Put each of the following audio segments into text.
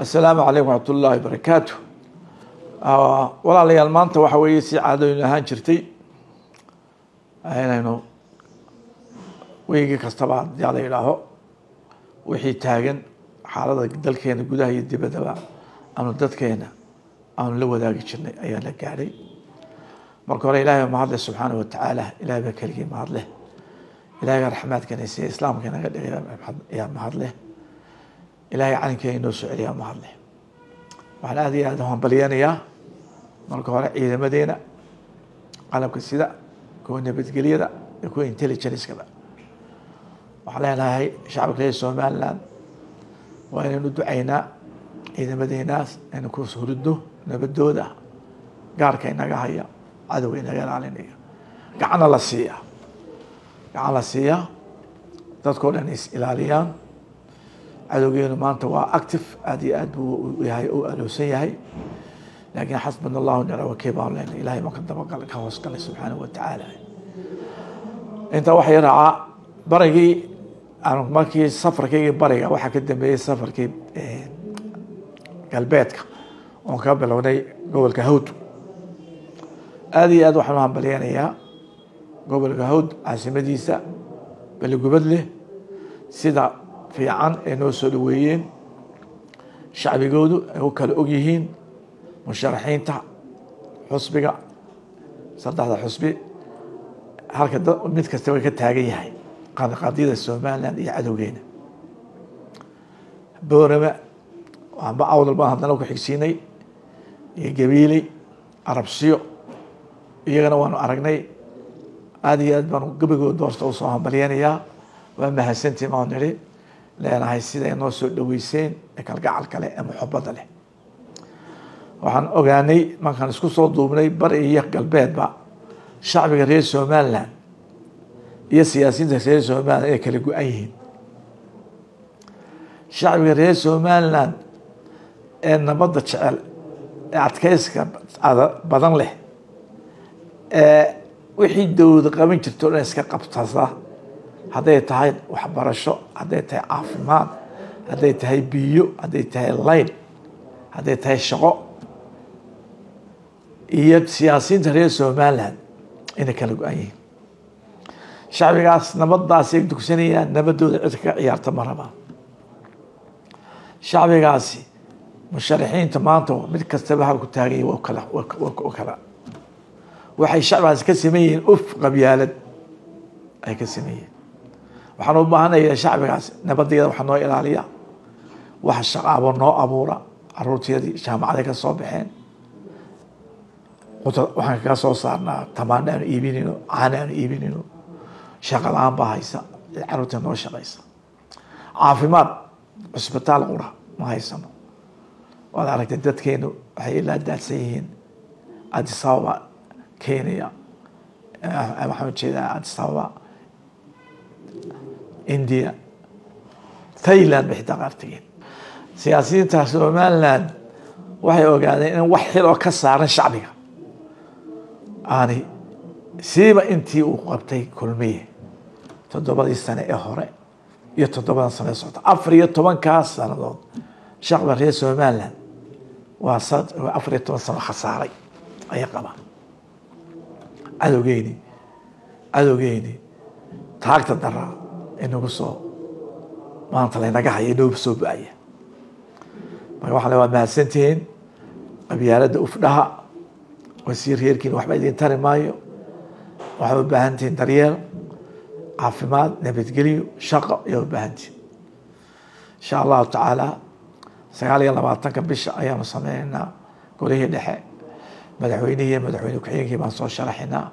السلام عليكم ورحمة الله وبركاته. walaalyaal maanta waxa weeye si caadooyin ahaan jirtay inaynu weeyga kastaba la ilaaho wixii taagan xaaladda dalkeena gudaha iyo dibadda aanu dadkeena aanu la wadaagi jirnay ayaa la gaaray. marka hore ilaahay mahad leh subxaanahu wa tacaala, ilaahay baa keligii mahad leh, ilaahay raxmaadkana iyo islaamka naga dhigay ayaa mahad leh, ilaahay calankeena inoo soo celiyaa mahad leh. waxaan aad iyo aad u hambalyanayaa marka hore ciidamadeena qalabka sida kuwa nabadgelyada iyo kuwa intelligence-kaba. waxaan leenahay shacabka reer Somaliland waa inaynu ducaynaa ciidamadeenaas inaynu ku suridno nabadooda gaarka inaga haya, cadowga inaga ilaalinaya, gacan la siiya dadkoo dhan is ilaaliyaan. cadowgeenu maanta waa active aad iyo aad buu yahay u aloosan yahay, laakiin xasbuna allahu nicma wakiil baan leenahay. ilaahay ma ka dabagal ka hoos galay subxaanahu wa tacaala. intaa waxay raacaa barigii aan markii safarkaygii bariga waxaa ka dambeeyey safarkii galbeedka oon ka bilownay gobolka Hawd. aad iyo aad waxaan u hambalyanayaa gobolka Hawd caasimadiisa Beligubadle sida fiican ee noo soo dhaweeyeen, shacbigoodu ay u kala og yihiin, musharaxiinta xusbiga saddexda xusbi halka mid kasta way ka taagan yahay qadiyada Somaliland iyo cadowgeena. boorama waxba awdal baan haddana ku xigsiinay iyo gabiiley arabsiyo iyagana waanu aragnay. aad iyo aad baan gabagood doorta u soo hambalyanayaa. waa mahadsantiin maan nidhi leenahay siday noo soo dhaweyseen ee kalgacalka leh ee muxabada leh. waxaan ogaanay markaan isku soo duubnay bari iyo galbeedba shacbiga reer Somaliland iyo siyaasiyiinta reer Somaliland ay kala go-an yihiin. shacbiga reer Somaliland ee nabadda jecel ee adkayska badan leh ee wixii dowladda qaban jirto dhan iska qabtada, hadday tahay waxbarasho, hadday tahay caafimaad, hadday tahay biyo, hadday tahay layn, hadday tahay shaqo, iyo siyaasiyiinta reer Somaliland inay kala go-an yihiin. shacbigaas nabadaas ay dugsanayaan, nabadooda cid ka ciyaarta ma rabaan. shacbigaasi musharaxiinta maanta mid kastaba halku taagay waa kala waxay shacbigaas ka sameeyeen qabyaalad ay ka sameeyeen. waxaan u baahanayaa shacbigaas nabadeeda waxa noo ilaaliya, waxa shaqaabo noo abuura, caruurteedii jaamacaday ka soo baxeen, waxaan kaga soo saarnaa tamaan aan iibinayno, caan aan iibinayno, shaqo la-aan baa haysa, caruurta noo shaqaysa. caafimaad cusbitaal qura ma haysano. waad aragtay dadkeenu waxay ilaa daadsan yihiin Addis Ababa Kenya, waxaan jeedaa Addis Ababa India, Thailand bay xitaa qaartigeen. siyaasiyiinta Somaliland waxay ogaadeen in wax xil oo ka saaran shacbiga aanay siiba intii uu qabtay kulmiye 7 sano ee hore iyo 7 sano socota 14 sanadood shacbiga reer Somaliland waa 14 sano khasaaray ay qabaan. cadowgeeni taagta daraa inagu soo maanta laynaga haya inoo soo ba-aya. marka waxaan waa mahadsantihiin. qabyaaladda ufdhaha wasiir reerkiina waxba idin tari maayo. waxaad u baahan tihiin daryeel, caafimaad, nabadgelyo, shaqo ayaa u baahan tihiin. insha allahu tacaala 29 bisha ayaanu sameynaynaa golihii dhexe, madaxweynihii iyo madaxweyne ku-xigeenkii baan soo sharaxinaa.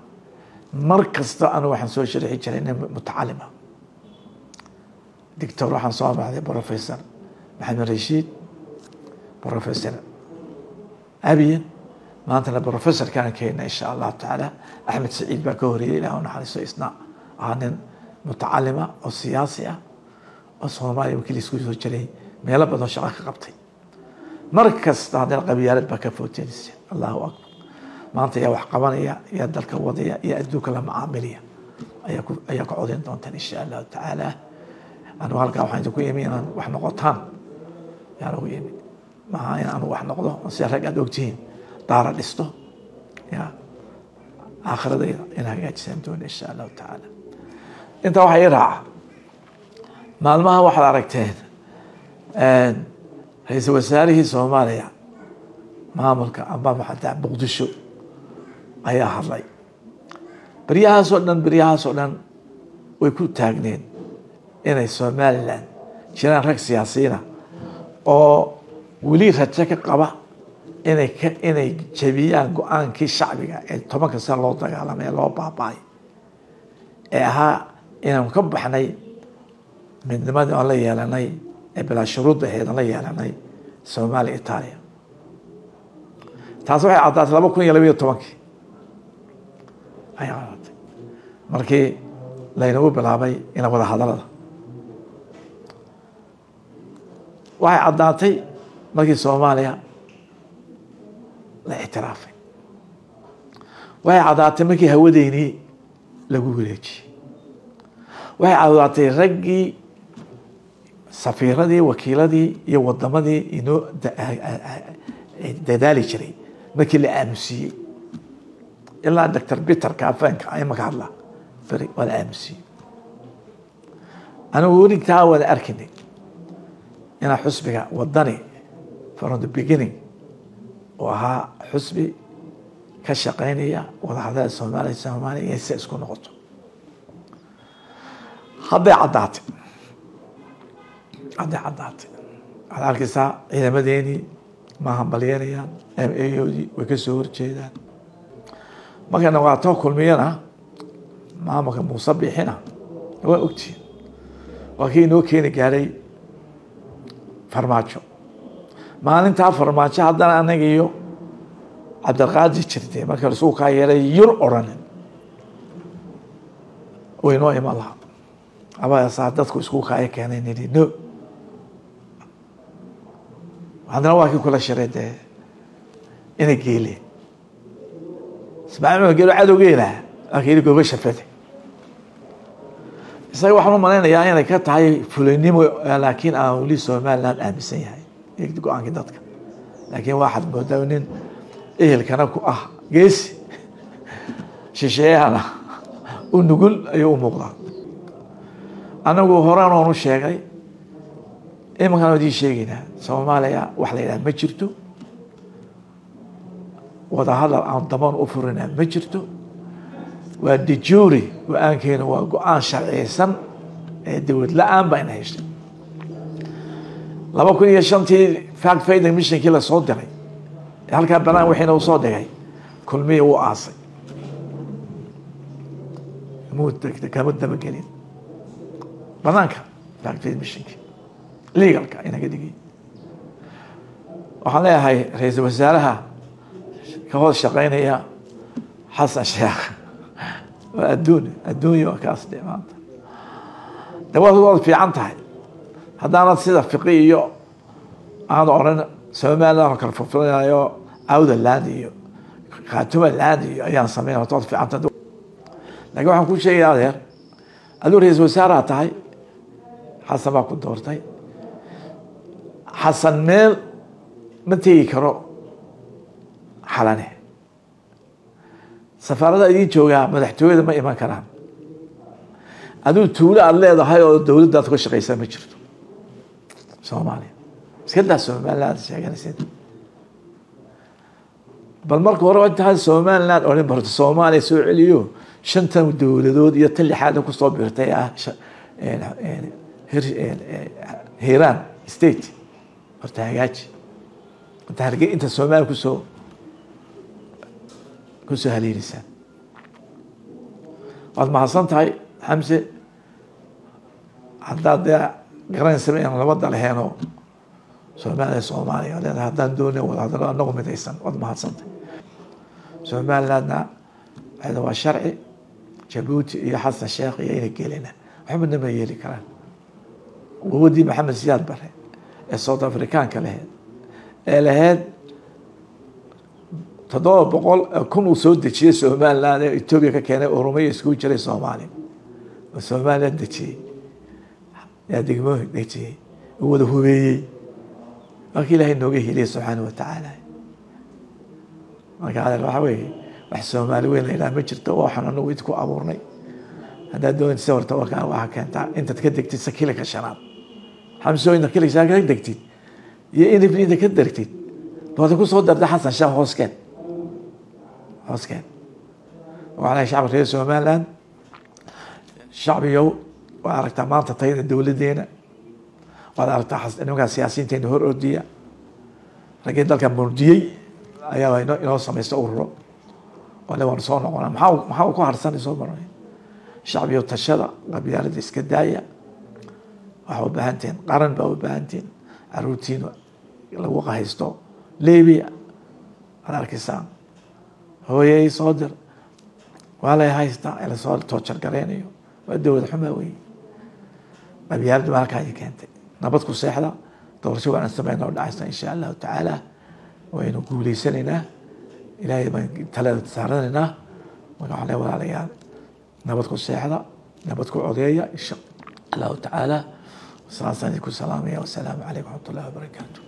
mar kasta anu waxaan soo sharixi jiray nin mutacalima, دكتور waxaan soo baxday Professor Maxamed Rashiid, Professor Abiyan, maantana Professor kan keenay insha Allah taala Ahmed Saciid baa ka horreeyay ilaa uu naxariisto isna aanin mutacalima oo siyaasi ah oo Soomaaliya wakiil isku soo jiray meelo badan shaqo ka qabtay. markasta hadal qabyaalad baa ka footeysay. Allahu akbar. maanta yaa wax qabanaya, yaa dalka wadaya, yaa adduunka la macaamilaya ayaa ku codeyn doontaan insha Allah taala. أنا هالك واحد يقول يمين واحد نقطان يعني هو يمين ما أنا واحد نقضه سيرك أدوكتين دار الإستو يا آخر ذي إنها قاعد سنتون إن شاء الله تعالى أنت واحد يرعى مالمها واحد عرقتين رئيس وزراء سوماليا maamulka amba maxaa Muqdisho ayaa hadlay bariyahaas oo dhan way ku taagneen inay Soomaaliland jiraan rag siyaasiyiin oo wali rajo ka qaba inay jabiyaan go'aankii shacbiga ee 10 sano loo dagaalamay loo baabay ee ahaa inaan ka baxnay midnimadii aan la yeelanay ee bila shuruud ahayd la yeelanay Soomaaliya Italiya taas waxay caddaatay 2012 ayaa caddaatay markii laynagu bilaabay in wada hadalada waxay caddaatay markii Soomaaliya la ictiraafay waxay caddaatay markii hawadeynii lagu wareejiyay waxay caddaatay raggii safiiradii wakiiladii iyo wadamadii inoo dadaali jiray markii la aamusiyay ilaa Dr. Peter Kafanka ay magacla fari wala aamusiyay ana warigaa wada arkinay ina xusbiga wadani from the beginning oo ahaa xusbi ka shaqeynaya wada hadal Soomaaliya ay isku noqoto hadda caddaatay halkiisa ciidamadeeni ما هم بليانيا أيودي وكسور جيدا ما كان وقتها كل ميانا ما كان مصبي هنا هو أكتي وكينو كين جاري فرماتشو ما أنت فرماتشو هذا أنا جيو عبد القادر شرتي ما كان سوق هاي يور أوران وينو يمالها أبا ساعدتك سوق هاي كان ينادي نو عندنا واحد كل شريته إنه قيلي سمعنا قالوا عدو قيله أكيد يقول شفته يصير واحد من هنا يعني كانت هاي فلاني لكن أولي سومال لان أمسين هاي يكتبوا عن كدتك لكن واحد مدونين إيه اللي كانوا جيس شيء أنا ونقول يوم مغلق أنا أقول هران ونوش شيء إيه ما كانوا دي شيء Soomaaliya wax la yiraahdo ma jirto wada hadal aan daban u furina ma jirto waa dijuri go'aankeena waa go'aan sharciyeysan ee dawlad la'aan baa in haysay 2005 fact finding mission kila soo diray halka banaan waxayna u soo dhigay kulmiye uu aasay muddo ma gelin banaanka fact finding mission legalka ina gadigay waxaan leeyahay ra'iisul wasaaraha ka hoos shaqeynaya Xasan Sheekh adduunyo kaas dhimaanta dawladdu fiican tahay haddana sida fiqiyo aan oran Soomaaliya kala fufinayo awda laadiyo qaatuma laadiyo ayaan sameeyay toos fiican tahay laakiin waxaan ku sheegayaa aduu ra'iisul wasaaraha tahay Xasan baa ku doortay Xasan meel ما تيجي كرو حلانه سفارة إيدين شوية مدحتوي ده ما إيمان كلام أدو تولى الله ده هاي الدولة ده تخش قيسة مجرد Soomaaliya iska daa Somaliland sheeganaysid bal marka hore inta Somaliland oo barto Soomaaliya soo celiyo shantan dawladood iyo tan lixaad ku soo biirtay Hiiraan state horta hagaaji inta hargey inta Soomaaliya ku soo haleelisa waad mahadsan tahay Xamse haddaad garan sameeyaan labada laheeno Soomaaliya haddaan doonay wada hadal anagu midaysan waad mahadsan tahay Somalilandna هذا هو الشرعي جيبوتي حسن الشيخ يا كيلنا محمد ما يلي كلام وودي محمد زياد بره الصوت افريكان كله لهاد تضو بقول كونوا سود دشي سومالي ايتوبيا كان اوروميه اسكو جري سومالي وسومالي دشي يا دغمو دشي هو ده هوبي marka ilaahay nooga heliya subxaana wa tacaala marka hadal waxa weeye wax soomaali weyn la yidhaha ma jirto waxaan anagu idinku abuurnay haddaad doonaysa horta warkaan waxaa keentaa intaad ka degtid sakilaka shanaad xamsooyinka kilishaa ka degtid iyo inibniinta ka degtid baada ku soo darda xasan shaah hooskeen waxaan leeyahay shacabka reer somaliland shacbiyow waad aragtaa maanta tayada dowladeena waad aragtaa nimankaa siyaasiyiinteena hor ordiya raggii dalka murdiyey ayaa inoo samaysta ururo ole waan soo noqonaa maxaa ku harsanay soo maray shacbiyow tashada qabyaalada iska daaya waxaa u baahantihiin qaran baa u baahantihiin caruurtiin lagu qahaysto libiya aad arkaysaan hooyay soo dir waa lay haystaa ee lasoo toojar gareynayo waa dowlad xumaa wey qabyaaladu halkaa ay keentay nabad ku seexda doorasho waan sameyn oo dhacaysa insha allahu tacaala waynu guuleysanaynaa ilaahay baan talada saaranaynaa marka waxaan leeyahay walaalayaal nabad ku seexda nabad ku codeeya insha allahu tacaala saasaan idinku salaamaya wasalaamu calaykum waraxmat ullahi wabarakaatu